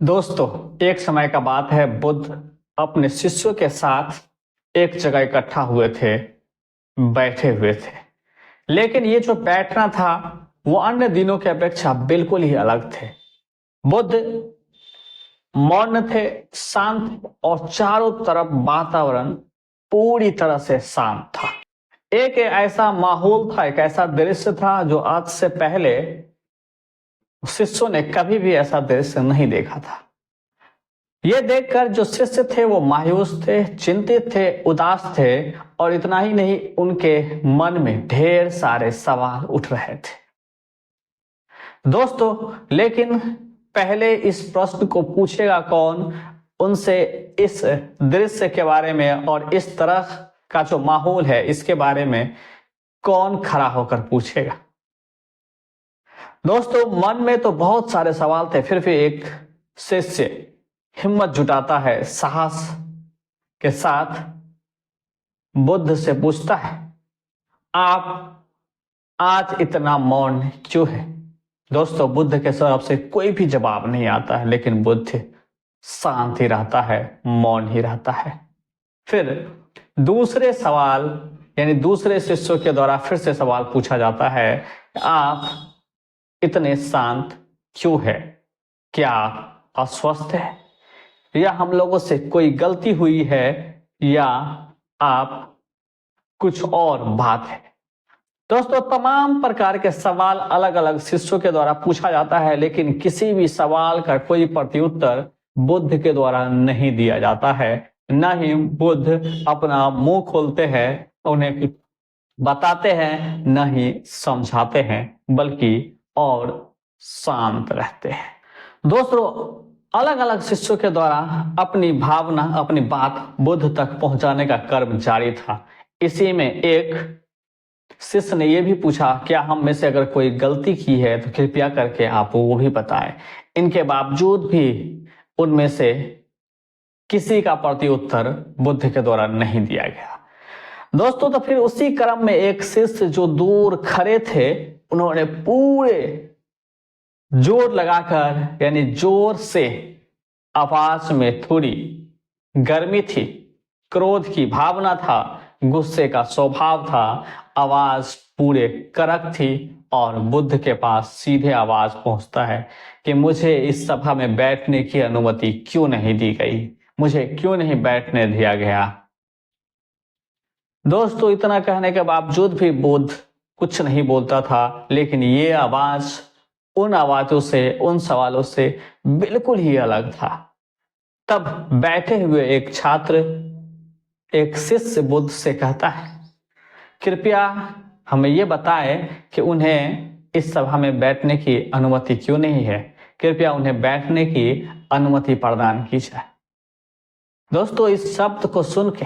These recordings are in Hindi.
दोस्तों, एक समय का बात है। बुद्ध अपने शिष्यों के साथ एक जगह इकट्ठा हुए थे, बैठे हुए थे। लेकिन ये जो बैठना था वो अन्य दिनों की अपेक्षा बिल्कुल ही अलग थे। बुद्ध मौन थे, शांत, और चारों तरफ वातावरण पूरी तरह से शांत था। एक ऐसा माहौल था, एक ऐसा दृश्य था जो आज से पहले शिष्यों ने कभी भी ऐसा दृश्य नहीं देखा था। ये देखकर जो शिष्य थे वो मायूस थे, चिंतित थे, उदास थे, और इतना ही नहीं, उनके मन में ढेर सारे सवाल उठ रहे थे। दोस्तों, लेकिन पहले इस प्रश्न को पूछेगा कौन? उनसे इस दृश्य के बारे में और इस तरह का जो माहौल है इसके बारे में कौन खड़ा होकर पूछेगा? दोस्तों, मन में तो बहुत सारे सवाल थे, फिर भी एक शिष्य हिम्मत जुटाता है, साहस के साथ बुद्ध से पूछता है, आप आज इतना मौन क्यों है? दोस्तों, बुद्ध के तरफ से कोई भी जवाब नहीं आता है, लेकिन बुद्ध शांत ही रहता है, मौन ही रहता है। फिर दूसरे सवाल यानी दूसरे शिष्यों के द्वारा फिर से सवाल पूछा जाता है, आप इतने शांत क्यों है? क्या आप अस्वस्थ है, या हम लोगों से कोई गलती हुई है, या आप कुछ और बात है? दोस्तों, तमाम प्रकार के सवाल अलग अलग शिष्यों के द्वारा पूछा जाता है, लेकिन किसी भी सवाल का कोई प्रत्युत्तर बुद्ध के द्वारा नहीं दिया जाता है। न ही बुद्ध अपना मुंह खोलते हैं, उन्हें बताते हैं, न ही समझाते हैं, बल्कि और शांत रहते हैं। दोस्तों, अलग अलग शिष्यों के द्वारा अपनी भावना, अपनी बात बुद्ध तक पहुंचाने का कर्म जारी था। इसी में एक शिष्य ने यह भी पूछा, क्या हम में से अगर कोई गलती की है तो कृपया करके आप वो भी बताएं। इनके बावजूद भी उनमें से किसी का प्रत्युत्तर बुद्ध के द्वारा नहीं दिया गया। दोस्तों, तो फिर उसी क्रम में एक शिष्य जो दूर खड़े थे, उन्होंने पूरे जोर लगाकर यानी जोर से, आवाज में थोड़ी गर्मी थी, क्रोध की भावना था, गुस्से का स्वभाव था, आवाज पूरे कड़क थी, और बुद्ध के पास सीधे आवाज पहुंचता है कि मुझे इस सभा में बैठने की अनुमति क्यों नहीं दी गई, मुझे क्यों नहीं बैठने दिया गया? दोस्तों, इतना कहने के बावजूद भी बुद्ध कुछ नहीं बोलता था, लेकिन ये आवाज उन आवाजों से, उन सवालों से बिल्कुल ही अलग था। तब बैठे हुए एक छात्र, एक शिष्य बुद्ध से कहता है, कृपया हमें ये बताएं कि उन्हें इस सभा में बैठने की अनुमति क्यों नहीं है, कृपया उन्हें बैठने की अनुमति प्रदान की जाए। दोस्तों, इस शब्द को सुन के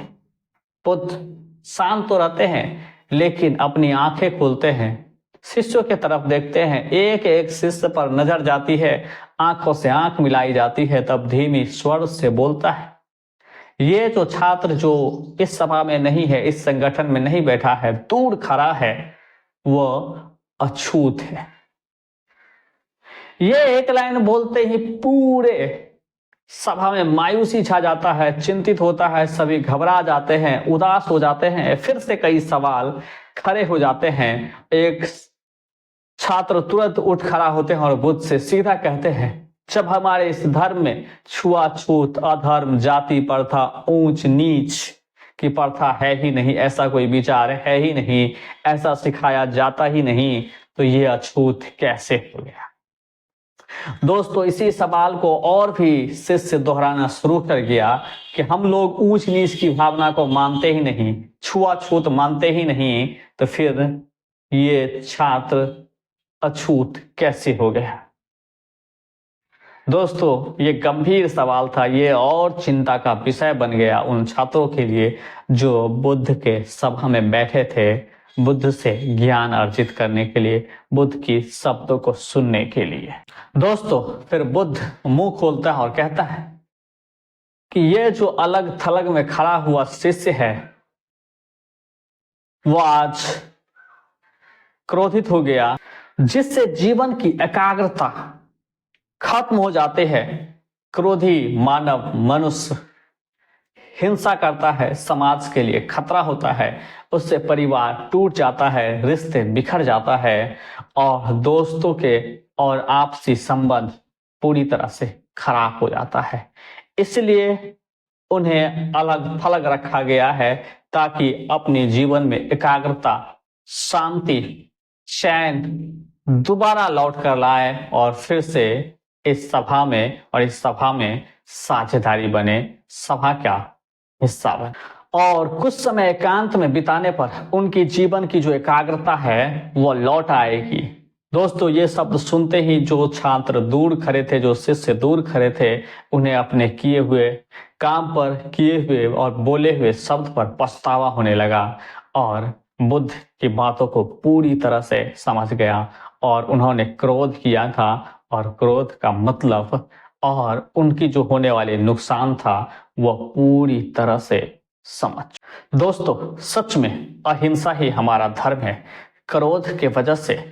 बुद्ध शांत तो रहते हैं, लेकिन अपनी आंखें खोलते हैं, शिष्यों की तरफ देखते हैं, एक एक शिष्य पर नजर जाती है, आंखों से आंख मिलाई जाती है, तब धीमी स्वर से बोलता है, ये जो छात्र जो इस सभा में नहीं है, इस संगठन में नहीं बैठा है, दूर खड़ा है, वह अछूत है। ये एक लाइन बोलते ही पूरे सभा में मायूसी छा जाता है, चिंतित होता है, सभी घबरा जाते हैं, उदास हो जाते हैं। फिर से कई सवाल खड़े हो जाते हैं। एक छात्र तुरंत उठ खड़ा होते हैं और बुद्ध से सीधा कहते हैं, जब हमारे इस धर्म में छुआछूत, अधर्म, जाति प्रथा, ऊंच नीच की प्रथा है ही नहीं, ऐसा कोई विचार है ही नहीं, ऐसा सिखाया जाता ही नहीं, तो ये अछूत कैसे हो गया? दोस्तों, इसी सवाल को और भी शिष्य दोहराना शुरू कर गया कि हम लोग ऊंच नीच की भावना को मानते ही नहीं, छुआछूत मानते ही नहीं, तो फिर ये छात्र अछूत कैसे हो गया? दोस्तों, ये गंभीर सवाल था, ये और चिंता का विषय बन गया उन छात्रों के लिए जो बुद्ध के सभा में बैठे थे, बुद्ध से ज्ञान अर्जित करने के लिए, बुद्ध की शब्दों को सुनने के लिए। दोस्तों, फिर बुद्ध मुंह खोलता है और कहता है कि ये जो अलग थलग में खड़ा हुआ शिष्य है, वो आज क्रोधित हो गया, जिससे जीवन की एकाग्रता खत्म हो जाते हैं, क्रोधी मानव मनुष्य हिंसा करता है, समाज के लिए खतरा होता है, उससे परिवार टूट जाता है, रिश्ते बिखर जाता है और दोस्तों के और आपसी संबंध पूरी तरह से खराब हो जाता है। इसलिए उन्हें अलग थलग रखा गया है ताकि अपने जीवन में एकाग्रता, शांति, चैन दोबारा लौट कर लाए और फिर से इस सभा में साझेदारी बने, सभा का हिस्सा बने और कुछ समय एकांत में बिताने पर उनकी जीवन की जो एकाग्रता है वो लौट आएगी। दोस्तों, ये शब्द सुनते ही जो छात्र दूर खड़े थे, जो शिष्य दूर खड़े थे, उन्हें अपने किए हुए काम पर, किए हुए और बोले हुए शब्द पर पछतावा होने लगा और बुद्ध की बातों को पूरी तरह से समझ गया और उन्होंने क्रोध किया था और क्रोध का मतलब और उनकी जो होने वाले नुकसान था वो पूरी तरह से समझ। दोस्तों, सच में अहिंसा ही हमारा धर्म है। क्रोध के वजह से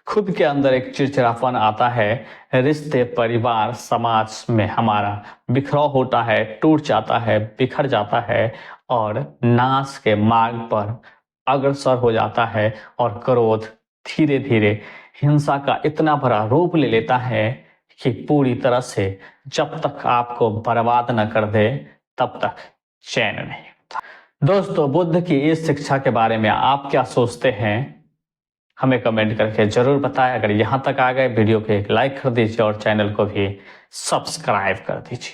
खुद के अंदर एक चिड़चिड़ापन आता है, रिश्ते, परिवार, समाज में हमारा बिखराव होता है, टूट जाता है, बिखर जाता है और नाश के मार्ग पर अग्रसर हो जाता है और क्रोध धीरे धीरे हिंसा का इतना बड़ा रूप ले लेता है कि पूरी तरह से जब तक आपको बर्बाद न कर दे तब तक चैन नहीं होता। दोस्तों, बुद्ध की इस शिक्षा के बारे में आप क्या सोचते हैं, हमें कमेंट करके जरूर बताएं। अगर यहाँ तक आ गए, वीडियो को एक लाइक कर दीजिए और चैनल को भी सब्सक्राइब कर दीजिए।